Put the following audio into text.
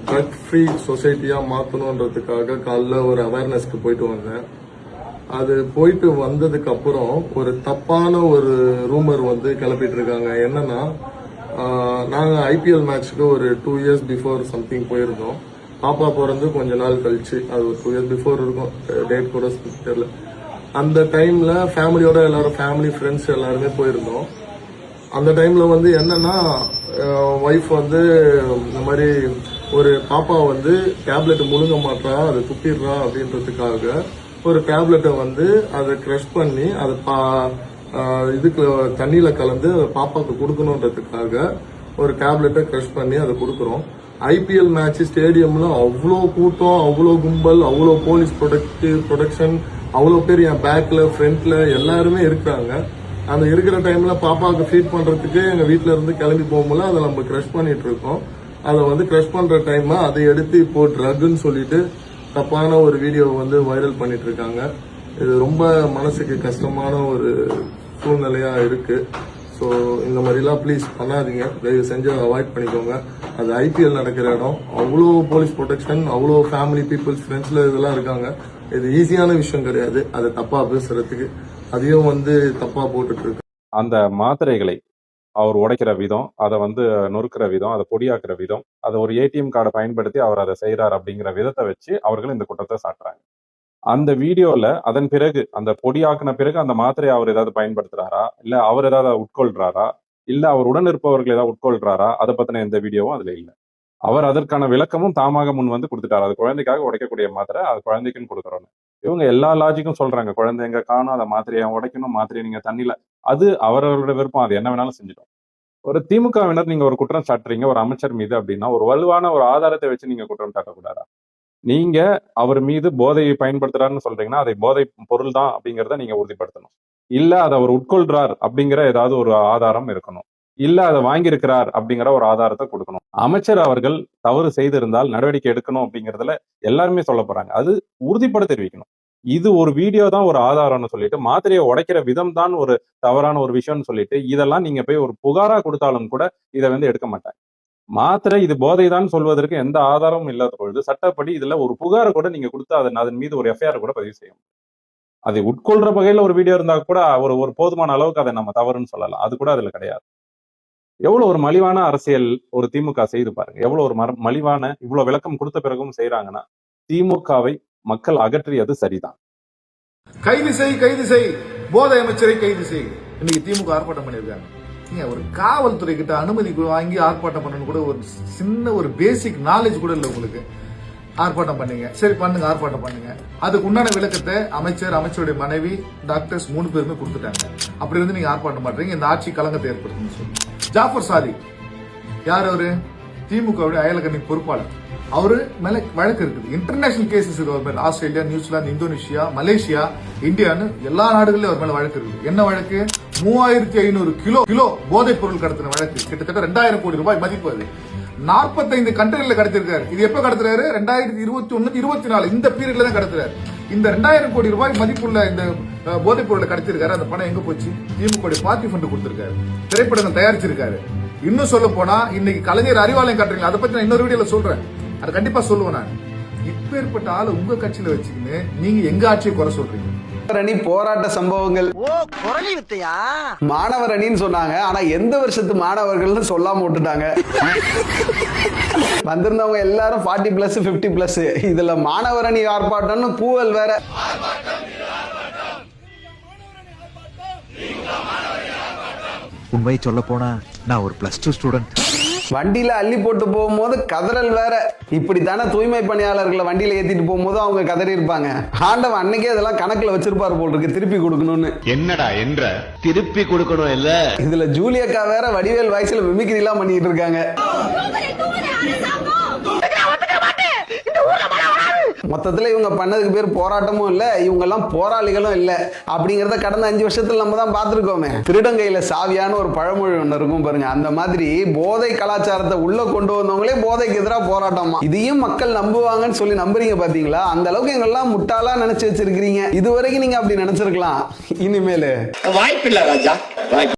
Drug free சொசைட்டியா மாத்தணும்ன்றதுக்காக காலைல ஒரு அவேர்னஸ்க்கு போயிட்டு வந்தேன். அது போயிட்டு வந்ததுக்கு அப்புறம் ஒரு தப்பான ஒரு ரூமர் வந்து கிளப்பிட்டு இருக்காங்க. என்னன்னா, நாங்க ஐபிஎல் மேட்ச்க்கு ஒரு 2 இயர்ஸ் பிஃபோர் சம்திங் போயிருந்தோம். பாப்பா பிறந்து கொஞ்ச நாள் கழிச்சு, அது ஒரு 2 இயர்ஸ் பிஃபோர் இருக்கும், டேட் கூட தெரியல. அந்த டைம்ல ஃபேமிலியோட எல்லாரும், ஃபேமிலி ஃப்ரெண்ட்ஸ் எல்லாருமே போயிருந்தோம். அந்த டைம்ல வந்து என்னன்னா, ஒய்ஃப் வந்து இந்த மாதிரி ஒரு பாப்பா வந்து டேப்லெட் முழுங்க மாட்டா, அதை துப்பிடுறா அப்படின்றதுக்காக ஒரு டேப்லெட்டை வந்து அதை கிரஷ் பண்ணி அதை இதுக்கு தண்ணியில கலந்து பாப்பாக்கு கொடுக்கணுன்றதுக்காக ஒரு டேப்லெட்டை கிரஷ் பண்ணி அதை கொடுக்குறோம். ஐபிஎல் மேட்ச் ஸ்டேடியம்ல அவ்வளோ கூட்டம், அவ்வளோ கும்பல், அவ்வளோ போலீஸ் ப்ரொடெக்ஷன், அவ்வளோ பேர் என் பேக்ல ஃப்ரண்ட்ல எல்லாருமே இருக்கிறாங்க. அந்த இருக்கிற டைம்ல பாப்பாவுக்கு ஃபீட் பண்றதுக்கு எங்க வீட்டுல இருந்து கிளம்பி போகும்போது அதை நம்ம கிரஷ் பண்ணிட்டு இருக்கோம். அதை வந்து கிரஷ் பண்ற டைம் அதை எடுத்து இப்போ ட்ரக்னு சொல்லிட்டு தப்பான ஒரு வீடியோ வந்து வைரல் பண்ணிட்டு இருக்காங்க. இது ரொம்ப மனசுக்கு கஷ்டமான ஒரு சூழ்நிலையா இருக்கு. ஸோ இந்த மாதிரிலாம் ப்ளீஸ் பண்ணாதீங்க, தயவு செஞ்சு அவாய்ட் பண்ணிக்கோங்க. அது ஐபிஎல் நடக்கிற இடம், அவ்வளோ போலீஸ் ப்ரொடெக்ஷன், அவ்வளோ ஃபேமிலி பீப்புள்ஸ் ஃப்ரெண்ட்ஸ்ல இதெல்லாம் இருக்காங்க. இது ஈஸியான விஷயம் கிடையாது அதை தப்பா பேசுறதுக்கு. அதையும் வந்து தப்பா போட்டுட்டு இருக்கு. அந்த மாத்திரைகளை அவர் உடைக்கிற விதம், அதை வந்து நொறுக்கிற விதம், அதை பொடியாக்குற விதம், அதை ஒரு ஏடிஎம் கார்டை பயன்படுத்தி அவர் அதை செய்யறாரு அப்படிங்கிற விதத்தை வச்சு அவர்கள் இந்த குற்றத்தை சாட்டுறாங்க. அந்த வீடியோல அதன் பிறகு அந்த பொடியாக்குன பிறகு அந்த மாத்திரையை அவர் ஏதாவது பயன்படுத்துறாரா, இல்ல அவர் ஏதாவது உட்கொள்றாரா, இல்ல அவர் உடன் இருப்பவர்கள் ஏதாவது உட்கொள்றாரா, அதை பத்தின எந்த வீடியோவும் அதுல இல்லை. அவர் அதற்கான விளக்கமும் தாமாக முன் வந்து கொடுத்துட்டாரு. அது குழந்தைக்காக உடைக்கக்கூடிய மாத்திரை, அது குழந்தைக்குன்னு கொடுக்குறோன்னு. இவங்க எல்லா லாஜிக்கும் சொல்றாங்க, குழந்தை எங்க காணும், அதை மாத்திரையை உடைக்கணும், மாத்திரையை நீங்க தண்ணியில, அது அவரவரோட விருப்பம், அது என்ன வேணாலும் செஞ்சிடும். ஒரு திமுகவினர் நீங்க ஒரு குற்றம் சாட்டுறீங்க ஒரு அமைச்சர் மீது அப்படின்னா ஒரு வலுவான ஒரு ஆதாரத்தை வச்சு நீங்க குற்றம் சாட்டக்கூடாதா? நீங்க அவர் மீது போதையை பயன்படுத்துறாருன்னு சொல்றீங்கன்னா அதை போதை பொருள் தான் அப்படிங்கிறத நீங்க உறுதிப்படுத்தணும். இல்ல அதை அவர் உட்கொள்றார் அப்படிங்கிற ஏதாவது ஒரு ஆதாரம் இருக்கணும். இல்ல அதை வாங்கியிருக்கிறார் அப்படிங்கிற ஒரு ஆதாரத்தை கொடுக்கணும். அமைச்சர் அவர்கள் தவறு செய்திருந்தால் நடவடிக்கை எடுக்கணும் அப்படிங்கறதுல எல்லாருமே சொல்ல போறாங்க. அது உறுதிப்பட தெரிவிக்கணும். இது ஒரு வீடியோ தான் ஒரு ஆதாரம்னு சொல்லிட்டு, மாத்திரையை உடைக்கிற விதம் தான் ஒரு தவறான ஒரு விஷயம்னு சொல்லிட்டு, இதெல்லாம் நீங்க போய் ஒரு புகாரா கொடுத்தாலும் கூட இதை வந்து எடுக்க மாட்டாங்க. மாத்திரை இது போதைதான் சொல்வதற்கு எந்த ஆதாரமும் இல்லாத பொழுது சட்டப்படி இதுல ஒரு புகாரை கூட நீங்க கொடுத்து அதன் மீது ஒரு எஃப்ஐஆர் கூட பதிவு செய்யும். அதை உட்கொள்ற வகையில ஒரு வீடியோ இருந்தா கூட ஒரு போதுமான அளவுக்கு அதை நம்ம தவறுன்னு சொல்லலாம். அது கூட அதுல கிடையாது. எவ்வளவு ஒரு மலிவான அரசியல் ஒரு திமுக செய்து பாருங்க. எவ்வளவு ஒரு மலிவான, இவ்வளவு விளக்கம் கொடுத்த பிறகும் செய்யறாங்கன்னா, திமுகவை மக்கள் அகற்றியது சரிதான். கைது செய், போதை அமைச்சரை கைது செய். இன்னைக்கு திமுக ஆர்ப்பாட்டம் பண்ணிருக்காங்க. ஒரு காவல்துறை கிட்ட அனுமதி வாங்கி ஆர்ப்பாட்டம் பண்ணணும் கூட ஒரு சின்ன ஒரு பேசிக் நாலேஜ் கூட இல்லை உங்களுக்கு. ஆர்ப்பாட்டம் பண்ணீங்க, சரி பண்ணுங்க, ஆர்ப்பாட்டம் பண்ணுங்க. அதுக்கு உண்டான விளக்கத்தை அமைச்சருடைய மனைவி, டாக்டர்ஸ் 3 பேருமே கொடுத்துட்டாங்க. அப்படி இருந்து நீங்க ஆர்ப்பாட்டம் பண்றீங்க, இந்த ஆட்சி கலங்கத்தை ஏற்படுத்துன்னு சொல்லி. ஜாஃபர் சாதிக் யார்? அவரு திமுகவுடைய அயலகணி பொறுப்பாளர். அவரு மேல வழக்கு இருக்குது, இன்டர்நேஷனல் கேசஸ் இருக்கு அவர் மேல. ஆஸ்திரேலியா, நியூசிலாந்து, இந்தோனேஷியா, மலேசியா, இந்தியான்னு எல்லா நாடுகளிலும் அவர் மேல வழக்கு இருக்குது. என்ன வழக்கு? 3500 கிலோ போதைப் பொருள் கடத்தின வழக்கு. கிட்டத்தட்ட 2000 கோடி ரூபாய் மதிப்பு. அது 45 கண்டெய்னர்ல கடத்திருக்காரு. இது எப்ப கடத்துறாரு? 2021, 24 இந்த பீரியட்ல தான் கடத்துறாரு. இந்த 2000 கோடி ரூபாய் மதிப்புள்ள இந்த போதைப் பொருளை கடத்திருக்காரு. அந்த பணம் எங்க போச்சு? திமுக பார்ட்டி ஃபண்ட் கொடுத்திருக்காரு, திரைப்படங்கள் தயாரிச்சிருக்காரு. இன்னும் சொல்ல போனா இன்னைக்கு கலைஞர் அறிவாலயம் காட்டுறீங்க, அதை பத்தி நான் இன்னொரு வீடியோல சொல்றேன், அதை கண்டிப்பா சொல்லுவேன் நான். இப்பேற்பட்ட ஆளு உங்க கட்சியில வச்சுக்கின்னு நீங்க எங்க ஆட்சியை குறை சொல்றீங்க? அணி போராட்ட சம்பவங்கள் மாணவர் அணின்னு சொன்னாங்க, ஆனா எந்த வருஷத்து மாணவர்கள்னு சொல்லாம விட்டுட்டாங்க. வந்திருந்தவங்க எல்லாரும் 40+, 50+. இதுல மாணவர் அணி ஆர்ப்பாட்டம்னு பூவல் வேற. உண்மை சொல்ல போனா நான் ஒரு +2 ஸ்டூடெண்ட். வண்டியில அள்ளி போட்டு போகும்போது கதறல் வேற. இப்படித்தானே தூய்மை பணியாளர்களை வண்டியில ஏத்திட்டு போகும்போது அவங்க கதறி இருப்பாங்க. ஆண்டவன் அன்னைக்கே அதெல்லாம் கணக்குல வச்சிருப்பாரு போல் இருக்கு, திருப்பி கொடுக்கணும்னு. என்னடா என்ற திருப்பி கொடுக்கணும் இல்ல. இதுல ஜூலியக்கா வேற வடிவேல் வாய்ஸ்ல மிமிக்ரி எல்லாம் பண்ணிட்டு இருக்காங்க. மொத்தத்துல இவங்க பண்ணதுக்கு பேர் போராட்டமும் இல்ல, இவங்க எல்லாம் போராளிகளும் இல்ல அப்படிங்கறத கடந்த 5 வருஷத்துல நம்ம தான் பார்த்திருக்கோமே. திருடங்கையில சாவியான ஒரு பழமொழி ஒண்ணு இருக்கும் பாருங்க. அந்த மாதிரி போதை கலாச்சாரத்தை உள்ள கொண்டு வந்தவங்களே போதைக்கு எதிராக போராட்டமா. இதையும் மக்கள் நம்புவாங்கன்னு சொல்லி நம்புறீங்க பாத்தீங்களா? அந்த அளவுக்கு எங்கெல்லாம் முட்டாளா நினைச்சு வச்சிருக்கீங்க. இதுவரைக்கும் நீங்க அப்படி நினைச்சிருக்கலாம், இனிமேலு வாய்ப்பில்லை ராஜா.